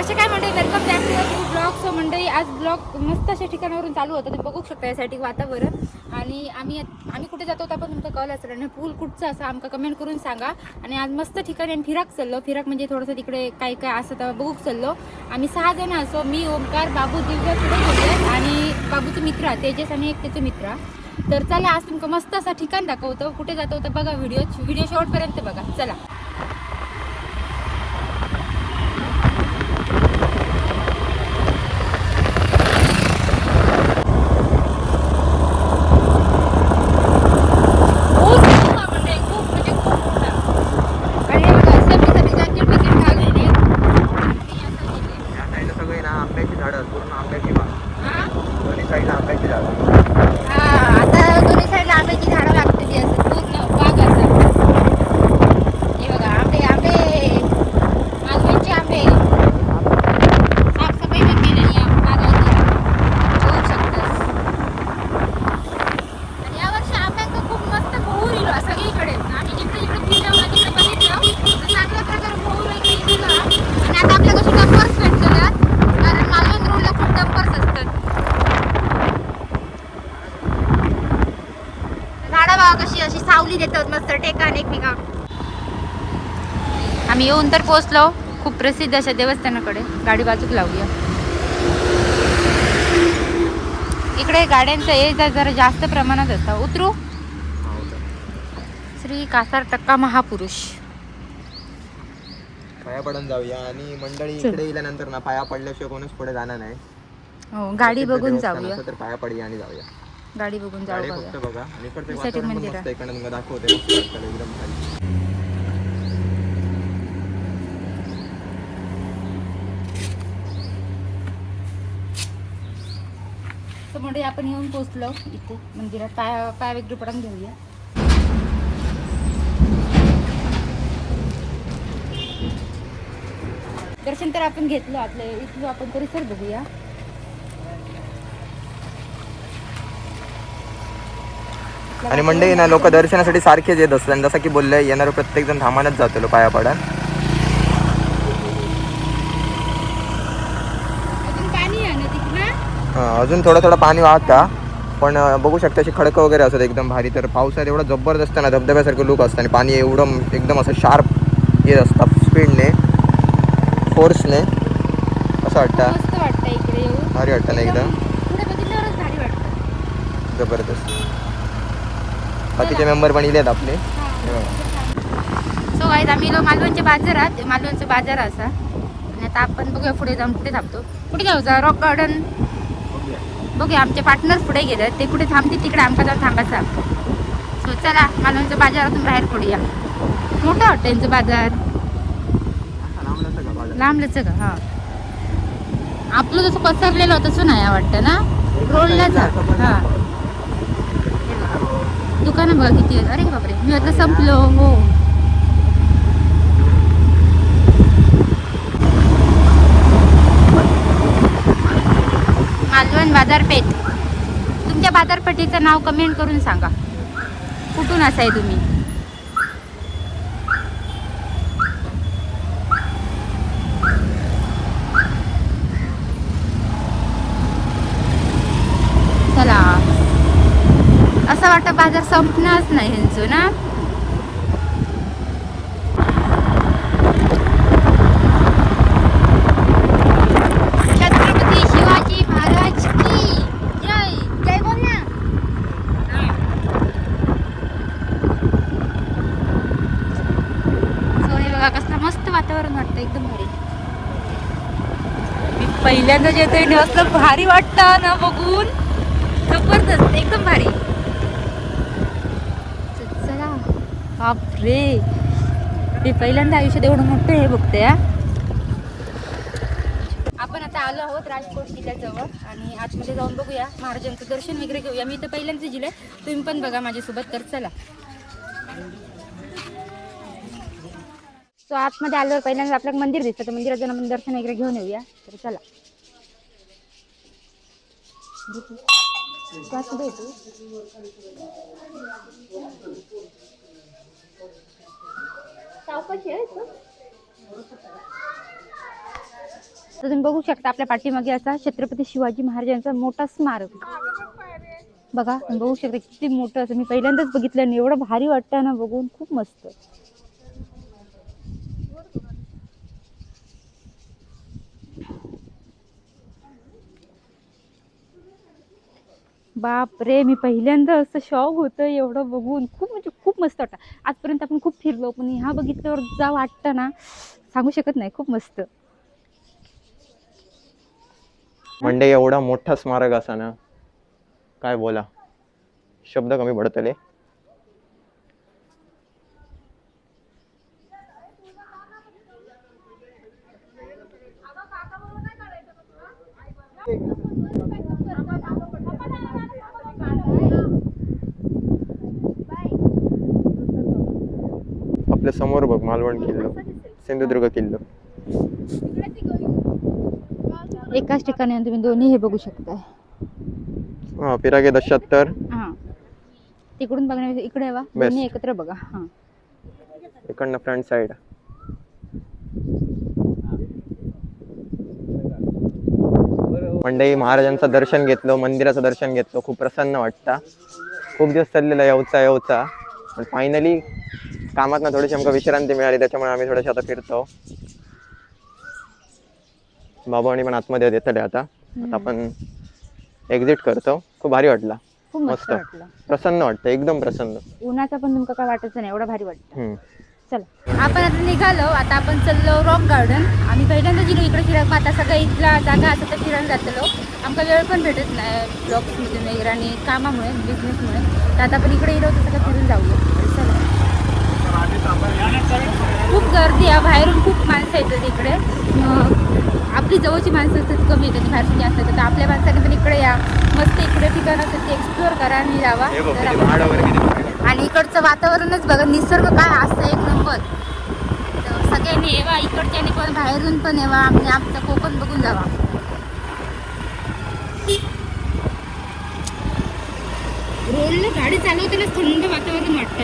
कसे काय मंडळी, welcome back to new blog. So मंडळी, आज ब्लॉग मस्त अशा ठिकाणावरून चालू होतं, तुम्ही बघू शकता यासाठी वातावरण. आणि आम्ही कुठे जातो आपण तुमचा कॉल असेल आणि पूल कुठचं असं आमका कमेंट करून सांगा. आणि आज मस्त ठिकाणी आम्ही फिराक चाललो. फिराक म्हणजे थोडंसं तिकडे काय काय असं तर बघूक चाललो. आम्ही 6 जण असो, मी, ओमकार, बाबू, दिव्या पुढे गेले आणि बाबूचे मित्र तेजस आणि एक त्याचे मित्र. तर चला आज तुमका मस्त असा ठिकाण दाखवतो. कुठे जातो तर बघा, व्हिडिओ शेवटपर्यंत बघा. चला. कशी अशी सावली देतात मस्त टेकाने एकमेका. आम्ही येऊन तर पोहोचलो खूप प्रसिद्ध अशा देवस्थानाकडे. गाडी बाजूक लावूया. इकडे गाड्यांचा ये जा जरा जास्त प्रमाणात असता. उतरू. श्री कासार टक्का महापुरुष. पाया पडून जाऊया. आणि मंडळी इकडे गेल्यानंतर ना पाया पडल्याशिवाय कोणच पुढे जाणार नाही. हो, गाडी बघून जाऊया. तर पाया पडूया आणि जाऊया. गाडी बघून जाऊ फक्त बघा. आणि इकडचे मंदिर मस्त इकडे दाखवते मस्त वाटतं एकदम भारी. तर म्हणजे आपण येऊन पोहोचलो इथे मंदिरात. पाया वगैरे पडून घेऊया. दर्शन तर आपण घेतलं. आपलं इथलं आपण परिसर बघूया. आणि मंडळी ना लोक दर्शनासाठी सारखेच येत असतात. जसं की बोलले, येणार प्रत्येक जण थांबानच जातो पाया पडा. अजून थोडं पाणी वाहता, पण बघू शकता अशी खडकं वगैरे असतात एकदम भारी. तर पावसात एवढं जबरदस्त ना धबधब्यासारखं लुक असतं. आणि पाणी एवढं एकदम असं शार्प येत असतं, स्पीडने, फोर्सने. असं वाटतं भारी वाटतं ना एकदम जबरदस्त. बाकीचे मेंबर पण इलेत आपले. सो गाईज आम्ही मालवणच्या बाजारात. मालवणचा बाजार असा. आणि आता आपण बघूया पुढे जाऊन कुठे थांबतो. कुठे जाऊचा रॉक गार्डन बघूया. आमचे पार्टनर पुढे गेले, ते कुठे थांबते तिकडे आमका जाऊन थांबायचा. सो चला मालवणच्या बाजारातून बाहेर पडूया. मोठं वाटतं यांचं बाजार. लांबलंच का? हा, आपलं जसं पसरलेलं होतं तसं नाही वाटतं ना. रोडला जा. हा, दुकानं बघा किती आहेत. अरे बापरे, मी आता संपलो. हो, मालवण बाजारपेठ. तुमच्या बाजारपेठेचं नाव कमेंट करून सांगा. कुठून असाय तुम्ही. चला, असं वाटतं बाजार संपणारच नाही ह्यांचं ना. छत्रपती शिवाजी महाराज की जय. जय बोल ना. सो हे बघा कसलं मस्त वातावरण वाटतं, एकदम भारी. मी पहिल्यांदा येतोय आणि असलं भारी वाटतं ना बघून. जबरदस्त, एकदम भारी. चला. बापरे, मी पहिल्यांदा आयुष्यात एवढं मोठं हे बघते. आपण आता आलो आहोत राजकोट किल्ल्याजवळ. आणि आतमध्ये जाऊन बघूया, महाराजांचं दर्शन वगैरे घेऊया. मी तर पहिल्यांदाच दिलंय, तुम्ही पण बघा माझ्यासोबत. तर चला. सो आतमध्ये आल्यावर पहिल्यांदा आपल्याला मंदिर दिसतं, तर मंदिरात जाऊन आपण दर्शन वगैरे घेऊन येऊया. तर चला. सावकाशी आहे. तर तुम्ही बघू शकता आपल्या पाठीमागे असा छत्रपती शिवाजी महाराजांचा मोठा स्मारक बघा. तुम्ही बघू शकता किती मोठं असं. मी पहिल्यांदाच बघितलं आणि एवढं भारी वाटतं ना बघून, खूप मस्त. बाप रे, मी पहिल्यांदा असं शॉक होतं एवढं बघून. खूप म्हणजे खूप मस्त वाटतं. आजपर्यंत आपण खूप फिरलो, पण ह्या बघितल्यावर जा वाटतं ना, सांगू शकत नाही. खूप मस्त. म्हणजे एवढा मोठा स्मारक असा ना, काय बोला, शब्द कमी पडतले. आपल्या समोर बघ मालवण किल्लो, सिंधुदुर्ग किल्लो. एकाच ठिकाणी आणि तुम्ही दोन्ही हे बघू शकताय. हा, पिरागे 70 हा, तिकडून बघण्यापेक्षा इकडे वा, दोन्ही एकत्र बघा. हा, इकडनं फ्रंट साइड. मंडई महाराजांचं दर्शन घेतलं, मंदिराचं दर्शन घेतलं, खूप प्रसन्न वाटतं. खूप दिवस चाललेला येऊचा पण फायनली कामात ना थोडीशी आमका विश्रांती मिळाली, त्याच्यामुळे आम्ही थोडेसे आता फिरतो. बाबांनी पण आतमध्ये येतले आता आपण एक्झिट करतो. खूप भारी वाटला, खूप मस्त वाटलं. प्रसन्न वाटतं, एकदम प्रसन्न. उन्हाचा पण तुमका काय वाटायचं नाही, एवढं भारी वाटतं. चला आपण आता निघालो. आता आपण चाललो रॉक गार्डन. आम्ही पहिल्यांदा गेलो इकडे फिरायला. आता सगळं इथला जागा असं तर फिरायला जातलो. आमका वेळ पण भेटत नाही ब्लॉग्समध्ये वगैरे आणि कामामुळे, बिझनेसमुळे. तर आता आपण इकडे गेलो तर सगळं फिरून जाऊया. चला. खूप गर्दी आहे, बाहेरून खूप माणसं येतात इकडे. आपली जवळची माणसं असतात कमी येतात, बाहेरची जास्त येतात. तर आपल्या माणसाने पण इकडे या, मस्त इकडे ठिकाण असतात ते एक्सप्लोअर करा आणि जावा. आणि इकडचं वातावरणच बघा, निसर्ग काय असतं एक नंबर. तर सगळ्यांनी येवा, इकडच्याने पण बाहेरून पण येवा आणि आमचं कोकण बघून जावा. रोडला गाडी चालवतानाच थंड वातावरण वाटतं.